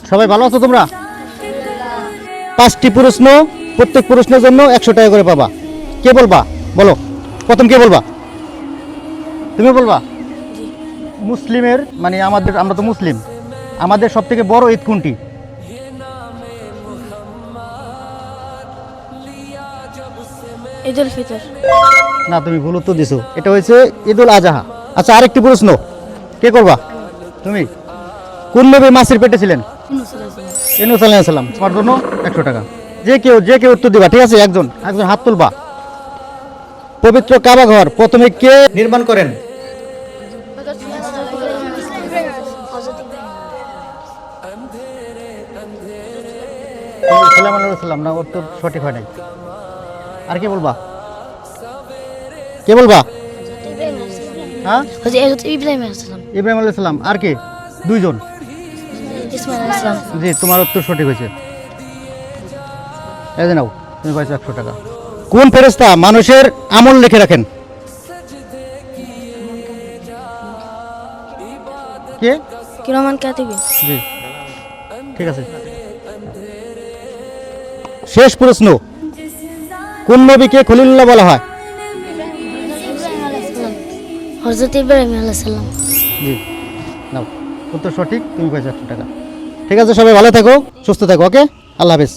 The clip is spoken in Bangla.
সবাই ভালো আছো তোমরা? 5টি প্রশ্ন, প্রত্যেক প্রশ্নের জন্য 100 টাকা করে পাবা। কে বলবা? বলো, প্রথম কে বলবা? তুমি বলবা। মুসলিমের মানে আমরা তো মুসলিম, আমাদের সব থেকে বড় ঈদ কোনটি? ঈদুল ফিতর। না, তুমি ভুল উত্তর দিছো, এটা হয়েছে ঈদুল আজহা। আচ্ছা, আরেকটি প্রশ্ন কে করবা? তুমি। কোন নবী মাছের পেটে ছিলেন? ইউনূস আলাইহিস সালাম। তোমার জন্য 100 টাকা। যে কেউ উত্তর দিবা, ঠিক আছে? একজন হাত তুলবা। পবিত্র কাবা ঘর প্রথমে কে নির্মাণ করেন? সাল্লাল্লাহু আলাইহি ওয়াসাল্লাম। না, উত্তর সঠিক হয় নাই। আর কে বলবা? কে বলবা? হ্যাঁ, ইব্রাহিম আলাইহিস সালাম। ইব্রাহিম আলাইহিস সালাম। আর কে? দুইজন। ইসমাঈল আলাইহিস সালাম। জি, তোমার উত্তর সঠিক হয়েছে। এই যে নাও, তুমি পাইছো 100 টাকা। কোন ফেরেশতা মানুষের আমল লিখে রাখেন? কে? কিরামান কাতিবিন। জি, ঠিক আছে। শেষ প্রশ্ন, কোন নবীকে খলিলুল্লাহ বলা হয়? হযরত ইব্রাহিম আলাইহিস সালাম। জি, নাও, উত্তর সঠিক, তুমি পাইছো 100 টাকা। ঠিক আছে, সবাই ভালো থাকো, সুস্থ থাকো। ওকে, আল্লাহ হাফেজ।